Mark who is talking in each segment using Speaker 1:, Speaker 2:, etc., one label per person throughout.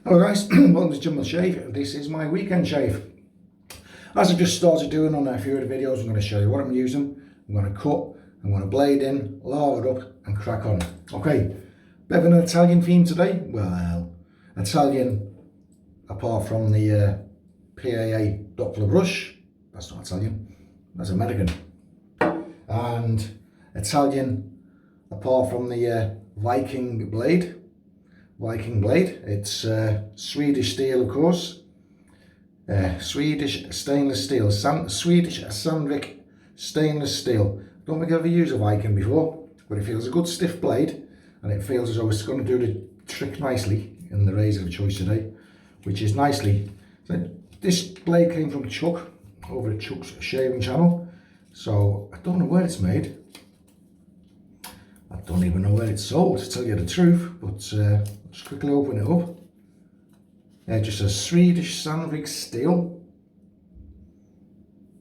Speaker 1: Hello guys, welcome to Jim Shave. This is my weekend shave. As I've just started doing on a few of the videos, I'm going to show you what I'm using. I'm going to cut, I'm going to blade in, lather it up and crack on. Okay, bit of an Italian theme today. Well, Italian apart from the PAA Doppler brush. That's not Italian, that's American. And Italian apart from the Viking blade. It's Swedish steel, of course. Swedish stainless steel, Swedish Sandvik stainless steel. Don't think I've ever used a Viking before, but it feels a good stiff blade, and it feels as though it's going to do the trick nicely in the razor of choice today, which is nicely. So this blade came from Chuck over at Chuck's shaving channel, so I don't know where it's made. I don't even know where it's sold, to tell you the truth, but let's quickly open it up. Just a Swedish Sandvik steel.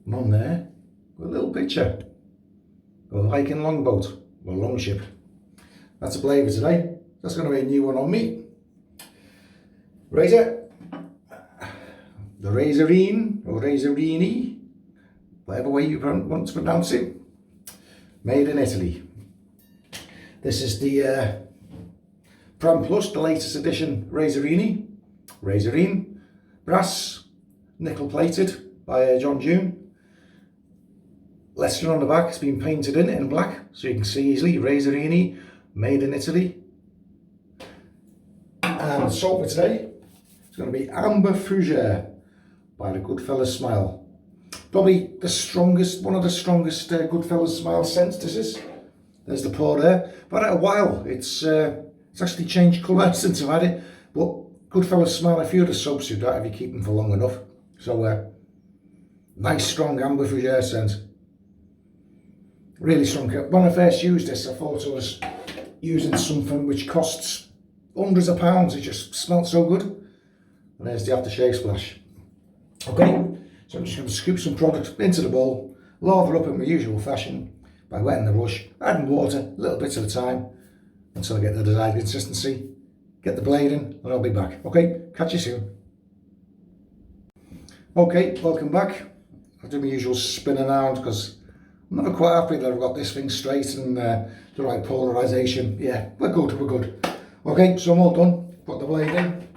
Speaker 1: And on there, a little picture of a Viking longboat, or longship. That's a blade for today. That's going to be a new one on me. Razor. The Razorine, or Razorine, whatever way you want to pronounce it. Made in Italy. This is the Pram Plus, the latest edition Razorine, brass, nickel plated by John June. Leicester on the back, it's been painted in black, so you can see easily, Razorine, made in Italy. And the soap for today is going to be Amber Fougere by the Goodfellas Smile. Probably the strongest, one of the strongest Goodfellas Smile scents this is. There's the pour there. I've had it a while. It's actually changed colour since I've had it. But Goodfellas Smile, a few of the soaps do that if you keep them for long enough. So nice strong Amber Fougere scent. Really strong. When I first used this, I thought I was using something which costs hundreds of pounds. It just smelled so good. And there's the aftershave splash. Okay, so I'm just going to scoop some product into the bowl, lather up in my usual fashion by wetting the brush, adding water, little bits at a time, until I get the desired consistency. Get the blade in, and I'll be back. Okay, catch you soon. Okay, welcome back. I'll do my usual spin around because I'm never quite happy that I've got this thing straight and the right polarization. Yeah, we're good. Okay, so I'm all done. Put the blade in.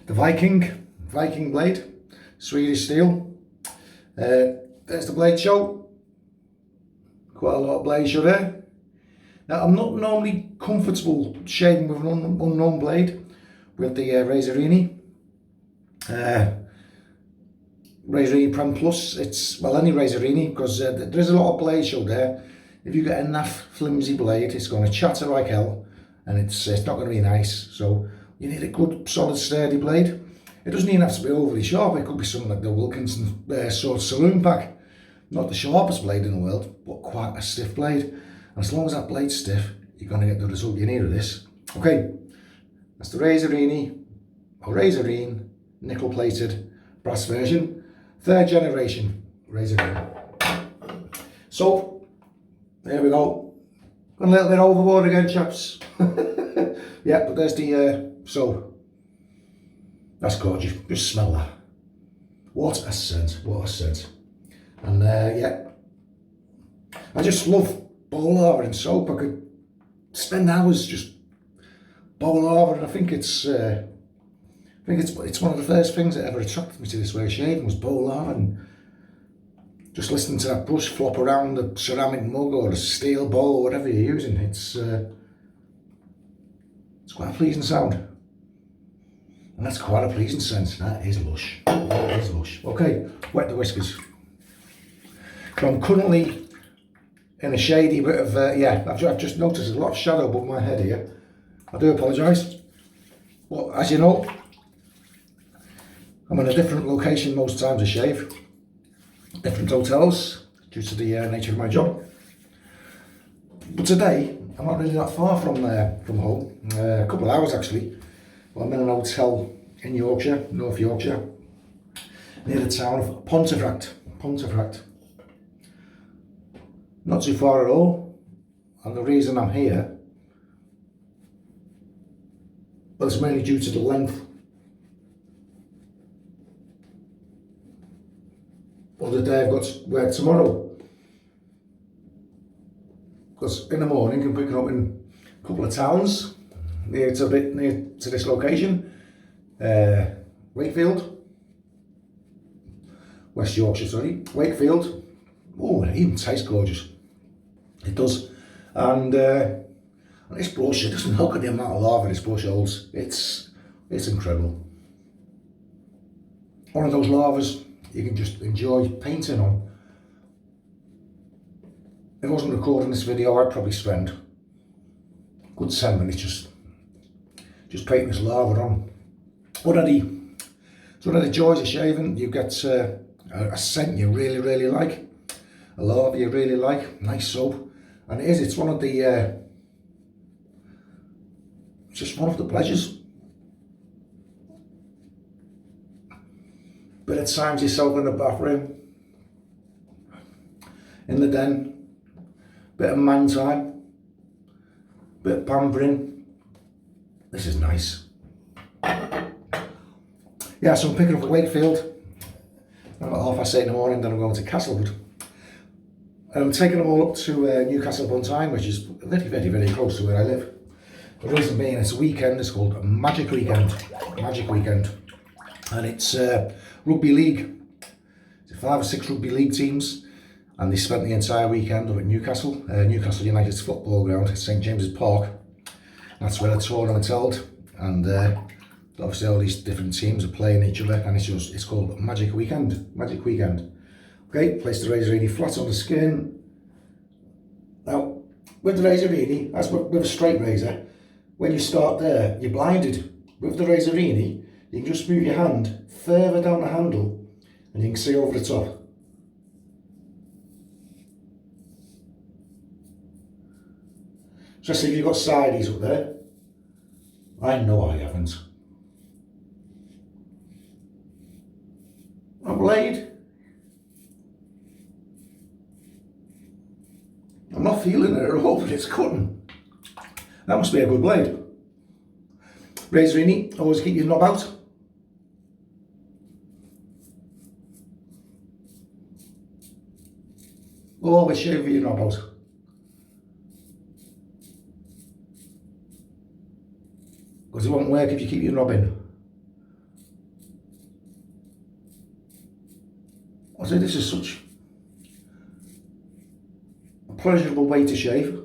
Speaker 1: The Viking blade, Swedish steel. There's the blade show. Quite a lot of blade show there. Now, I'm not normally comfortable shaving with an unknown blade with the Razorine. Razorine Pram Plus. It's, well, any Razorine, because there's a lot of blade show there. If you get a naff flimsy blade, it's going to chatter like hell, and it's not going to be nice. So you need a good, solid, sturdy blade. It doesn't even have to be overly sharp. It could be something like the Wilkinson sort of saloon pack. Not the sharpest blade in the world, but quite a stiff blade. And as long as that blade's stiff, you're going to get the result you need with this. Okay, that's the Razorine, or Razorine, nickel plated brass version. 3rd generation Razorine. So, there we go. Gone a little bit overboard again, chaps. Yeah, but there's the soap. That's gorgeous. Just smell that. What a scent. What a scent. And yeah, I just love bowl lavering soap. I could spend hours just bowl lavering. I think it's one of the first things that ever attracted me to this way of shaving was bowl lavering. Just listening to that brush flop around the ceramic mug or the steel bowl or whatever you're using. It's quite a pleasing sound. And that's quite a pleasing scent. That is lush. That is lush. Okay, wet the whiskers. So I'm currently in a shady bit of, yeah, I've just noticed a lot of shadow above my head here. I do apologise. But as you know, I'm in a different location most times I shave. Different hotels, due to the nature of my job. But today, I'm not really that far from home. A couple of hours actually. Well, I'm in an hotel in Yorkshire, North Yorkshire, near the town of Pontefract. Not too far at all. And the reason I'm here but it's mainly due to the length. Other day I've got work tomorrow, because in the morning I'm picking up in a couple of towns near to this location, Wakefield, West Yorkshire, sorry, Wakefield. Oh, it even tastes gorgeous. It does. And this brush, it doesn't look at the amount of lava this brush holds. It's incredible. One of those lavas you can just enjoy painting on. If I wasn't recording this video, I'd probably spend a good 10 minutes just painting this lava on. One of the joys of shaving, you get a scent you really, really like, a lava you really like, nice soap, and it's one of the just one of the pleasures. Bit of time to yourself in the bathroom, in the den, bit of man time, bit of pampering. This is nice. Yeah, so I'm picking up at Wakefield. I'm at 8:30 in the morning, then I'm going to Castlewood. I'm taking them all up to Newcastle upon Tyne, which is very, very, very close to where I live. The reason being, it's a weekend, it's called a Magic Weekend. Magic Weekend. And it's rugby league. It's 5 or 6 rugby league teams, and they spent the entire weekend up at Newcastle. Newcastle United's football ground at St James's Park. That's where the tournament's held, and obviously all these different teams are playing each other, and it's called Magic Weekend. Magic Weekend. Okay, place the Razorine flat on the skin. Now, with the Razorine, as with a straight razor, when you start there, you're blinded. With the Razorine, you can just move your hand further down the handle and you can see over the top. Especially if you've got sideys up there. I know I haven't. A blade. I'm not feeling it at all, but it's cutting. That must be a good blade. Razorine, always keep your knob out. Always shave your knob out. Because it won't work if you keep your knob in. I say this is such a pleasurable way to shave.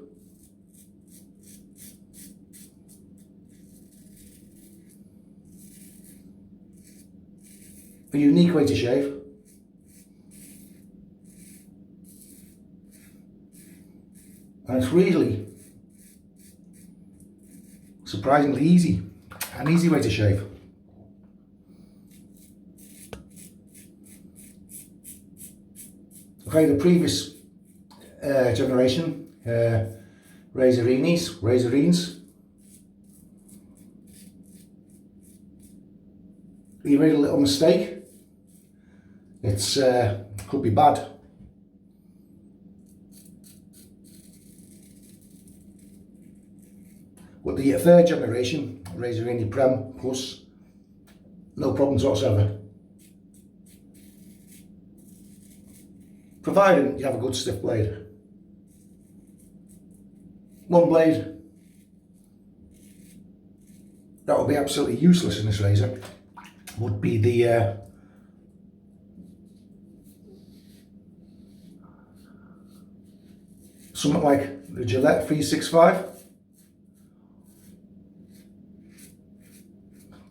Speaker 1: A unique way to shave. And it's really surprisingly easy. An easy way to shave. Okay, the previous generation, Razorines, you made a little mistake. It's could be bad. But the third generation, Razorine Prem Plus, no problems whatsoever. Providing you have a good stiff blade. One blade that would be absolutely useless in this razor would be the something like the Gillette 365.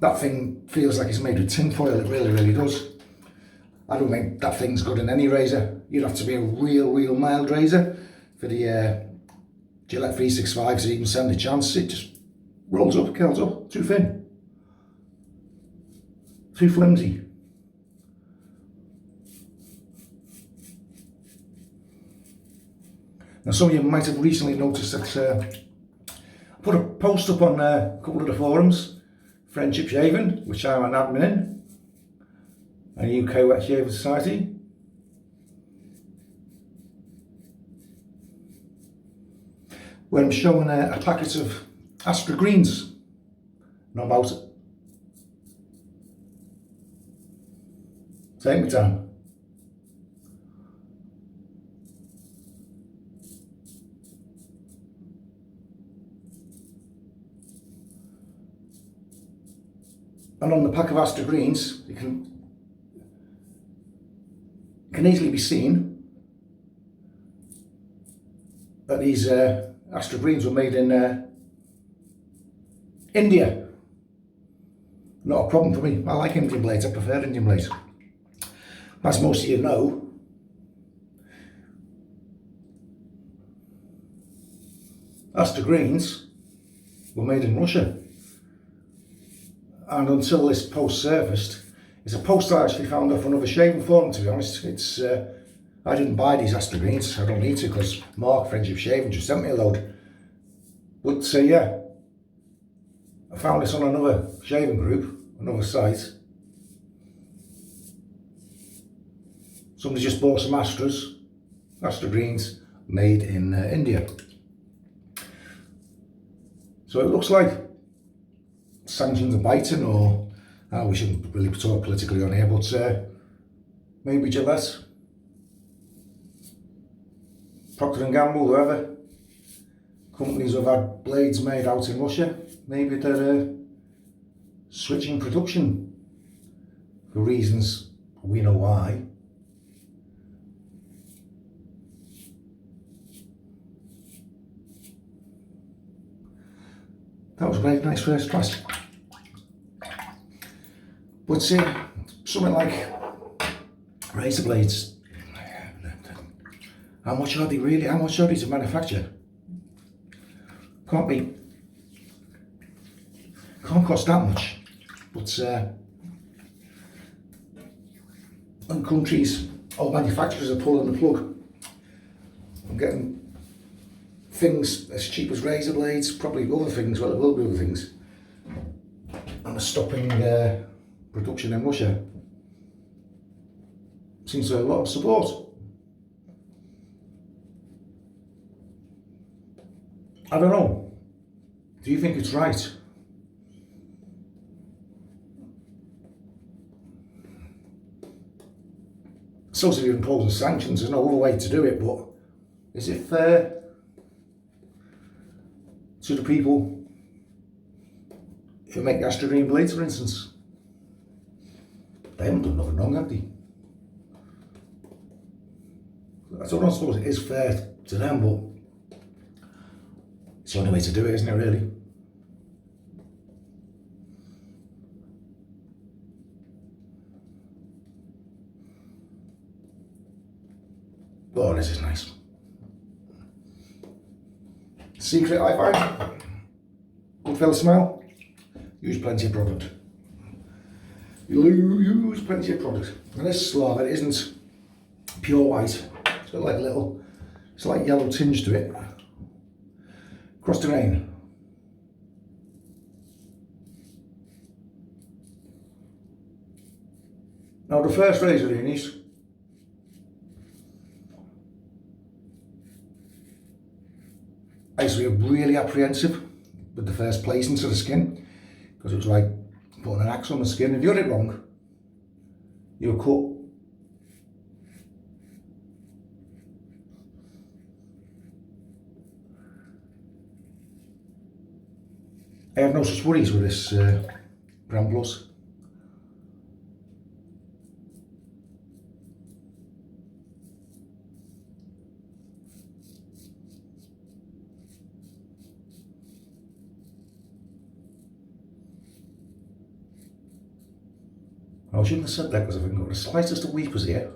Speaker 1: That thing feels like it's made of tin foil, it really, really does. I don't think that thing's good in any razor. You'd have to be a real mild razor for the Gillette 365 to even stand a chance. It just rolls up, curls up, too thin. Too flimsy. Now some of you might have recently noticed that I put a post up on a couple of the forums, Friendship Shaving, which I'm an admin in, and UK Wet Shaving Society. Where I'm showing a packet of Astra Greens. not about it. Take my time. And on the pack of Astra Greens, it can easily be seen that these Astra Greens were made in India. Not a problem for me. I like Indian blades. I prefer Indian blades. As most of you know, Astra Greens were made in Russia. And until this post surfaced, it's a post I actually found off another shaving forum, to be honest. It's I didn't buy these Astra Greens. I don't need to, because Mark, Friendship Shaving, just sent me a load. But yeah, I found this on another shaving group, another site. Somebody just bought some Astra Greens, made in India. So it looks like sanctions are biting, or we shouldn't really talk politically on here, but maybe Gillette, Procter & Gamble, whoever, companies who have had blades made out in Russia, maybe they're switching production for reasons we know why. That was great, nice first class. But something like razor blades, how much are they really? How much are they to manufacture? Can't cost that much. But when countries or manufacturers are pulling the plug and getting things as cheap as razor blades, probably other things, well, it will be other things, and are stopping production in Russia, seems to have a lot of support. I don't know. Do you think it's right? So if you're imposing sanctions, there's no other way to do it, but is it fair to the people who make Astra Green blades, for instance? They haven't done nothing wrong, have they? I don't know, I suppose it is fair to them, but it's the only way to do it, isn't it, really? Oh, this is nice. Secret I find, Goodfellas smell, use plenty of product. You'll use plenty of product. And this slab, it isn't pure white. It's got like a little slight yellow tinge to it. Cross the rain. Now the first Razorines, I used to be really apprehensive with the first placings of the skin, because it was like putting an axe on the skin. If you got it wrong, you were cut. I have no such worries with this Brand Plus. I shouldn't have said that, because I think I've got the slightest of weepers here.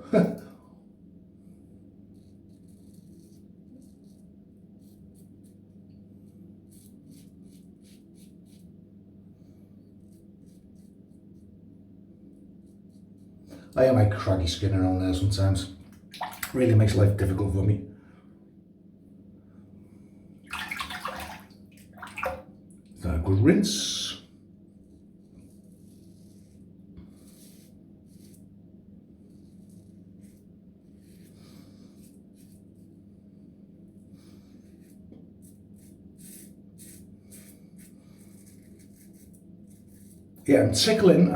Speaker 1: I have my craggy skin around there sometimes. Really makes life difficult for me. So a good rinse. yeah, I'm tickling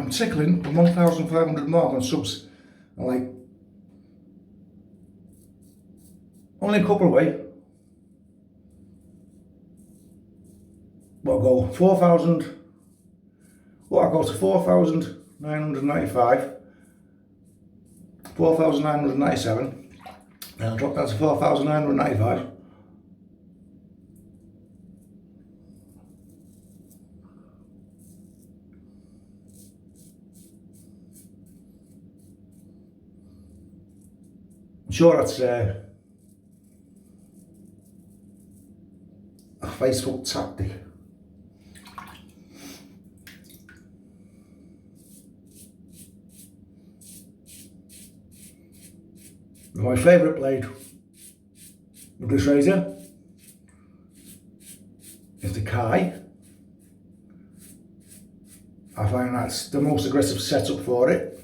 Speaker 1: the 1,500 mark on subs. I'm like, only a couple away. Well, I'll go 4,000. Well, I'll go to 4,995, 4,997, and I'll drop that to 4,995. I'm sure that's a Facebook tactic. My favourite blade with this razor is the Kai. I find that's the most aggressive setup for it.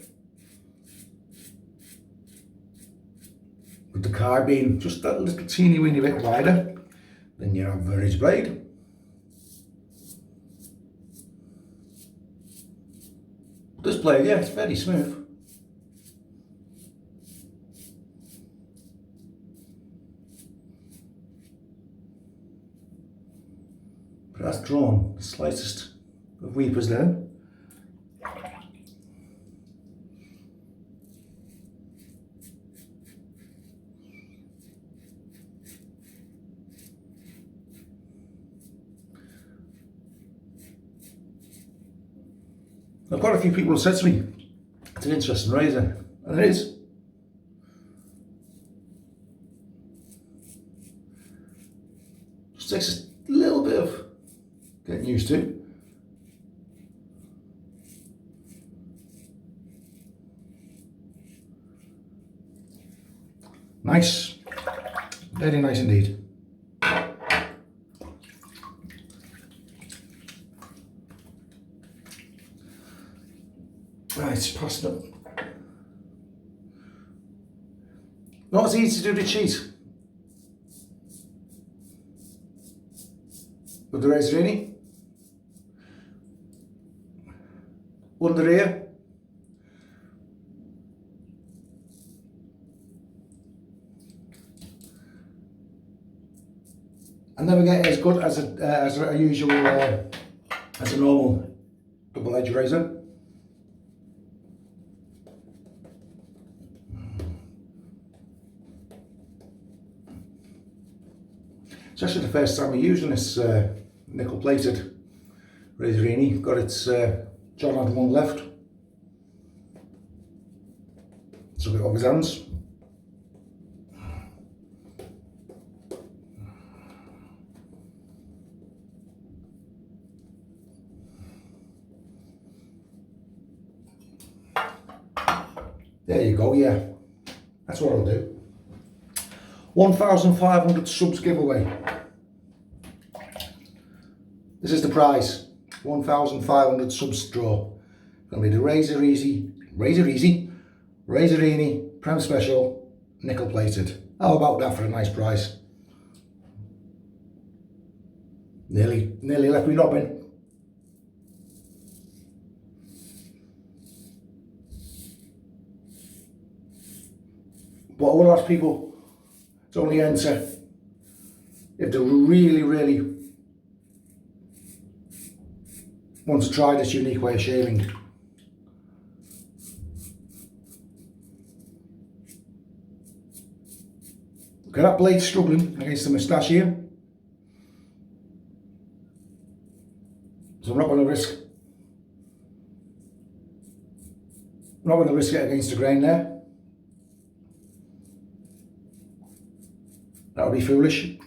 Speaker 1: With the Kai being just that little teeny weeny bit wider than your average blade. This blade, yeah, it's very smooth. But that's drawn the slightest of weepers there. Now, quite a few people have said to me, it's an interesting razor, and it is. Just takes a little bit of getting used to. Nice, very nice indeed. Right, it's past up. Not as easy to do the cheat with the Razorine. Under here. I never get as good as a usual as a normal double-edged razor. It's actually the first time we're using this nickel-plated Razorine. Got its John had one left. Took it off his hands. There you go, yeah. That's what I'll do. 1,500 subs giveaway. This is the prize. 1,500 subs draw. Gonna be the Razorine Prem Special nickel plated. How about that for a nice price? Nearly left me robbing. But I will ask people to only enter if they really want to try this unique way of shaving. Look at that blade struggling against the moustache here. So I'm not going to risk it against the grain there. That would be foolish.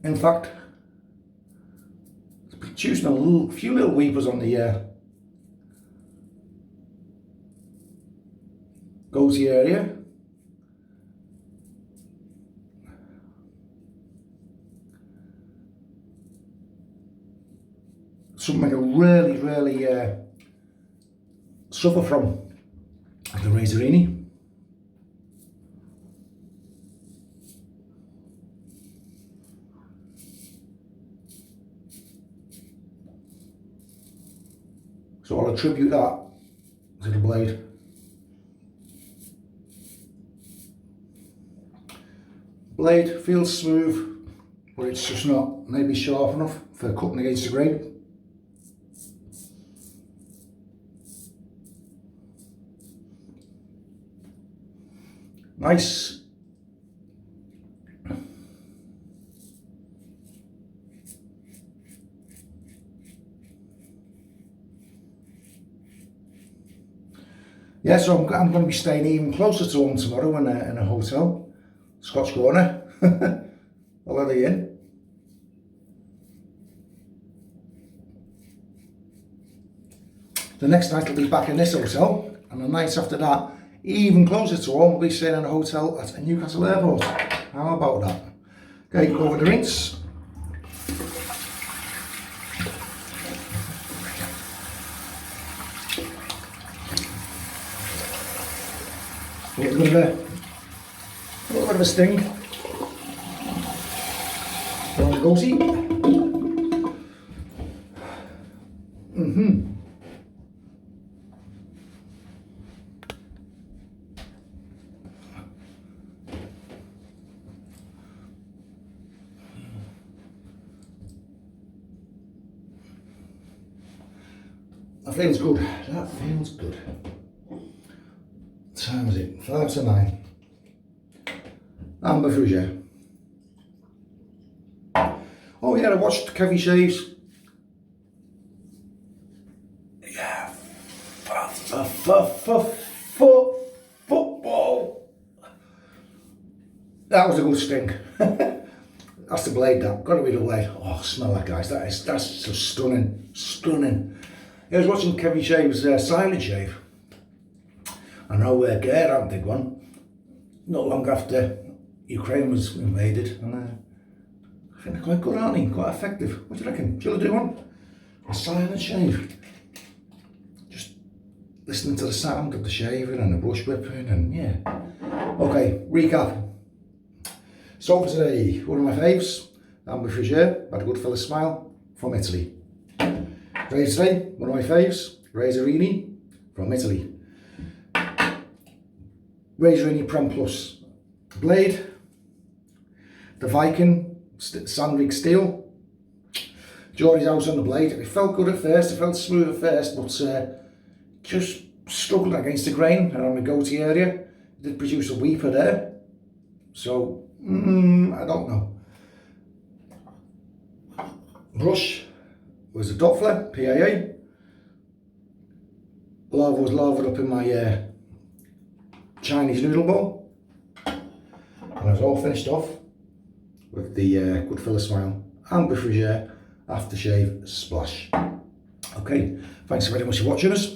Speaker 1: In fact, it's producing a few little weepers on the goatee area. Something I can really suffer from the Razorine. So I'll attribute that to the blade. Blade feels smooth, but it's just not maybe sharp enough for cutting against the grain. Nice. Yeah, so I'm going to be staying even closer to home tomorrow in a hotel, Scotch Corner. I'll let you in. The next night I'll be back in this hotel, and the night after that, even closer to home, we'll be staying in a hotel at Newcastle Airport. How about that? Okay, go over the rinse. A little bit of a sting. On the goatee. That feels good. That feels good. What time is it? 5 to 9. Amber Fougere. Oh yeah, I watched Kevy Shaves. Yeah, football. That was a good sting. That's the blade. That got to be the blade. Oh, smell that, guys. That's just stunning, stunning. I was watching Kevy Shaves' silent shave. I know Gerard did one not long after Ukraine was invaded, and I think they're quite good, aren't they? Quite effective. What do you reckon? Shall I do one? A silent shave. Just listening to the sound of the shaving and the brush whipping, and yeah. Okay, recap. So for today, one of my faves, Amber Fougere, had a Goodfellas smile, from Italy. Today, one of my faves, Razorine, from Italy. Razorine Prem Plus blade, the Viking Sandvik steel. Geordie's house on the blade. It felt good at first, it felt smooth at first, but just struggled against the grain around the goatee area. It did produce a weeper there, so I don't know. Brush was a Doppler PAA. Lava was lavaed up in my Chinese noodle bowl, and I was all finished off with the Goodfellas smile and Fougere aftershave splash. Okay, thanks very much for watching us.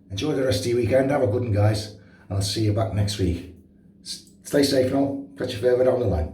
Speaker 1: Enjoy the rest of your weekend. Have a good one, guys, and I'll see you back next week. Stay safe and all. Catch you further down the line.